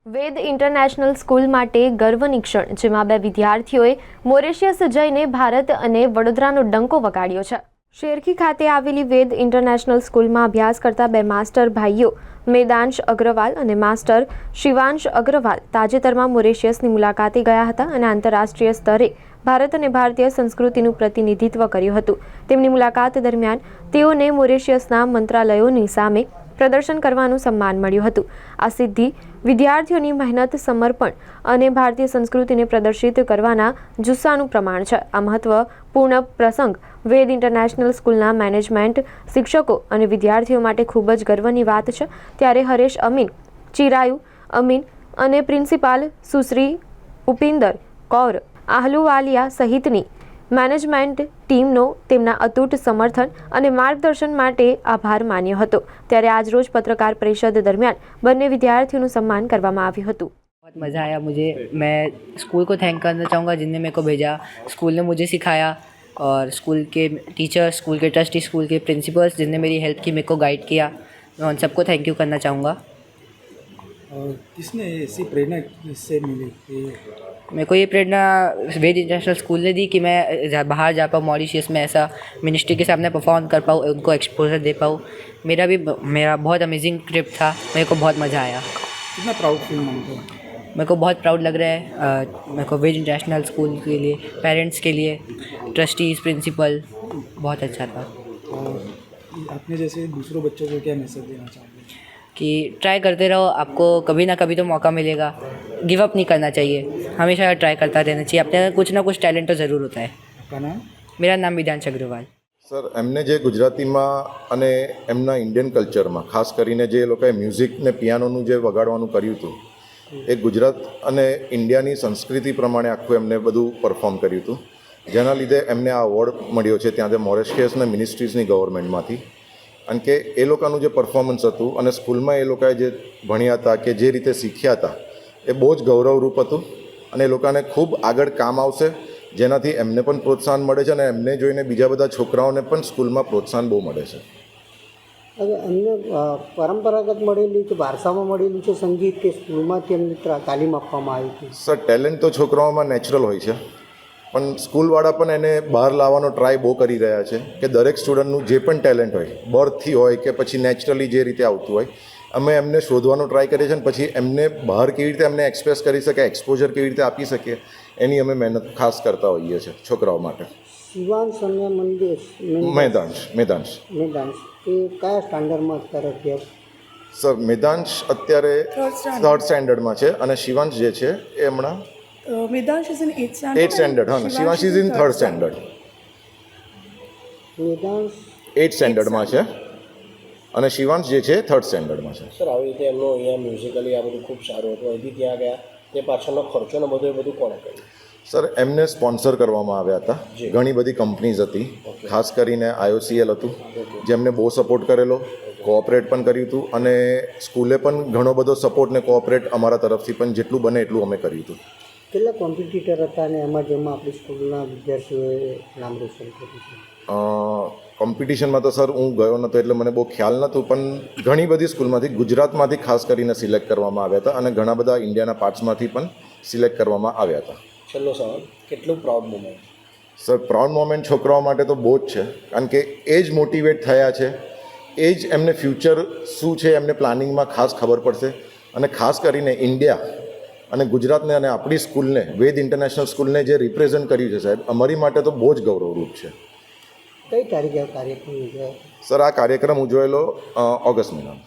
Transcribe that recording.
વેદ international school માટે ગર્વની ક્ષણ, જેમાં બે વિદ્યાર્થીઓએ મોરેશિયસ જઈને ભારત અને વડોદરાનો ડંકો વગાડ્યો છે. શેરખી ખાતે આવેલી વેદ ઇન્ટરનેશનલ સ્કૂલમાં અભ્યાસ કરતા બે માસ્ટર ભાઈઓ મેદાંશ અગ્રવાલ અને માસ્ટર શિવાંશ અગ્રવાલ તાજેતરમાં મોરેશિયસની મુલાકાતે ગયા હતા અને આંતરરાષ્ટ્રીય સ્તરે ભારત અને ભારતીય સંસ્કૃતિનું પ્રતિનિધિત્વ કર્યું હતું. તેમની મુલાકાત દરમિયાન તેઓને મોરેશિયસના મંત્રાલયોની સામે પ્રદર્શન કરવાનું સન્માન મળ્યું હતું. આ સિદ્ધિ વિદ્યાર્થીઓની મહેનત, સમર્પણ અને ભારતીય સંસ્કૃતિને પ્રદર્શિત કરવાના જુસ્સાનું પ્રમાણ છે. આ મહત્વપૂર્ણ પ્રસંગ વેદ ઇન્ટરનેશનલ સ્કૂલના મેનેજમેન્ટ, શિક્ષકો અને વિદ્યાર્થીઓ માટે ખૂબ જ ગર્વની વાત છે. ત્યારે હરેશ અમીન, ચિરાયુ અમીન અને પ્રિન્સિપાલ સુશ્રી ઉપિંદર કૌર આહલુવાલિયા સહિતની મેનેજમેન્ટ ટીમનો તેમના અતૂટ સમર્થન અને માર્ગદર્શન માટે આભાર માન્યો હતો. ત્યારે આજરોજ પત્રકાર પરિષદ દરમિયાન બંને વિદ્યાર્થીઓનું સન્માન કરવામાં આવ્યું હતું. बहुत मज़ा आया मुझे. मैं स्कूल को थैंक करना चाहूँगा जिनने मेरे को भेजा. स्कूल ने मुझे सिखाया और स्कूल के टीचर्स, स्कूल के ट्रस्टी, स्कूल के प्रिंसिपल्स जिनने मेरी हेल्प की, मेरे को गाइड किया, मैं उन सबको थैंक यू करना चाहूँगा. किसने ऐसी प्रेरणा इससे मिली कि मेरे को ये प्रेरणा वेद इंटरनेशनल स्कूल ने दी कि मैं बाहर जा पाऊँ, मॉरिशस में ऐसा मिनिस्ट्री के सामने परफॉर्म कर पाऊँ, उनको एक्सपोजर दे पाऊँ. मेरा बहुत अमेजिंग ट्रिप था. मेरे को बहुत मज़ा आया. कितना प्राउड फील मानते हो? मेरे को बहुत प्राउड लग रहा है. मेरे को वेद इंटरनेशनल स्कूल के लिए, पेरेंट्स के लिए, ट्रस्टीज़, प्रिंसिपल, बहुत अच्छा था. और अपने जैसे दूसरों बच्चों को क्या मैसेज देना चाहोगे? कि ट्राई करते रहो, आपको कभी ना कभी तो मौका मिलेगा. गिव अप नहीं करना चाहिए, हमेशा ट्राई करता रहना चाहिए. अपने कुछ ना कुछ टैलेंट तो ज़रूर होता है. आपका नाम? मेरा नाम વિધાંશ અગ્રવાલ. સર, એમને જે ગુજરાતીમાં અને એમના ઇન્ડિયન કલ્ચરમાં ખાસ કરીને જે લોકોએ મ્યુઝિક ને પિયાનોનું જે વગાડવાનું કર્યું હતું, એ ગુજરાત અને ઇન્ડિયાની સંસ્કૃતિ પ્રમાણે આખું એમને બધું પરફોર્મ કર્યું હતું, જેના લીધે એમને આ એવોર્ડ મળ્યો છે ત્યાં મોરેશિયસના મિનિસ્ટ્રીઝની ગવર્મેન્ટમાંથી. કારણ કે એ લોકોનું જે પરફોર્મન્સ હતું અને સ્કૂલમાં એ લોકોએ જે ભણ્યા હતા કે જે રીતે શીખ્યા હતા, એ બહુ જ ગૌરવરૂપ હતું અને એ લોકોને ખૂબ આગળ કામ આવશે, જેનાથી એમને પણ પ્રોત્સાહન મળે છે અને એમને જોઈને બીજા બધા છોકરાઓને પણ સ્કૂલમાં પ્રોત્સાહન બહુ મળે છે. હવે એમને પરંપરાગત મળેલી કે વારસામાં મળેલું છે સંગીત, કે સ્કૂલમાંથી એમને તાલીમ આપવામાં આવી હતી? સર, ટેલેન્ટ તો છોકરાઓમાં નેચરલ હોય છે, પણ સ્કૂલવાળા પણ એને બહાર લાવવાનો ટ્રાય બહુ કરી રહ્યા છે કે દરેક સ્ટુડન્ટનું જે પણ ટેલેન્ટ હોય, બર્થથી હોય કે પછી નેચરલી જે રીતે આવતું હોય, અમે એમને શોધવાનો ટ્રાય કરીએ છીએ અને પછી એમને બહાર કેવી રીતે એમને એક્સપ્રેસ કરી શકે, એક્સપોઝર કેવી રીતે આપી શકીએ, એની અમે મહેનત ખાસ કરતા હોઈએ છીએ છોકરાઓ માટે. શિવાંશ અને મેદાંશ એ કયા સ્ટાન્ડર્ડમાં અત્યારે અભ્યાસ? સર, મેદાંશ અત્યારે 3rd સ્ટેન્ડર્ડમાં છે અને શિવાંશ જે છે એ હમણાં Vedansh is in 8th standard. હા, Shivansh is in 3rd standard. Medansh 8th સ્ટેન્ડર્ડમાં છે અને શિવાંશ જે છે 3rd સ્ટેન્ડર્ડમાં છે. સર, આવી રીતે એમનો અહીંયા મ્યુઝિકલી આ બધું ખૂબ સારું હતું, અહીંથી ત્યાં ગયા, તે પાછળનો ખર્ચો ને બધું એ બધું કોણે કર્યું? સર, એમને સ્પોન્સર કરવામાં આવ્યા હતા. ઘણી બધી કંપનીઝ હતી, ખાસ કરીને IOCL હતું, જેમને બહુ સપોર્ટ કરેલો, કોઓપરેટ પણ કર્યું હતું અને સ્કૂલે પણ ઘણો બધો સપોર્ટ ને કોઓપરેટ અમારા તરફથી પણ જેટલું બને એટલું અમે કર્યું હતું. કેટલા કોમ્પિટિટર હતા અને એમાં જેમાં આપણી સ્કૂલના વિદ્યાર્થીઓએ નામ રોશન કર્યું છે? કોમ્પિટિશનમાં તો સર હું ગયો નહોતો એટલે મને બહુ ખ્યાલ નહોતું, પણ ઘણી બધી સ્કૂલમાંથી, ગુજરાતમાંથી ખાસ કરીને સિલેક્ટ કરવામાં આવ્યા હતા અને ઘણા બધા ઇન્ડિયાના પાર્ટ્સમાંથી પણ સિલેક્ટ કરવામાં આવ્યા હતા. છેલ્લો સવાલ, કેટલું proud moment? Sir, proud moment છોકરાઓ માટે તો બહુ જ છે, કારણ કે એ જ મોટિવેટ થયા છે, એ જ એમને ફ્યુચર શું છે એમને પ્લાનિંગમાં ખાસ ખબર પડશે અને ખાસ કરીને ઇન્ડિયા અને ગુજરાતને અને આપણી સ્કૂલને, વેદ ઇન્ટરનેશનલ સ્કૂલને જે રિપ્રેઝન્ટ કર્યું છે સાહેબ, અમારી માટે તો બહુ જ ગૌરવરૂપ છે. કઈ તારીખે આ કાર્યક્રમ યોજાયો? સર, આ કાર્યક્રમ ઉજવાયેલો ઓગસ્ટ મહિનામાં.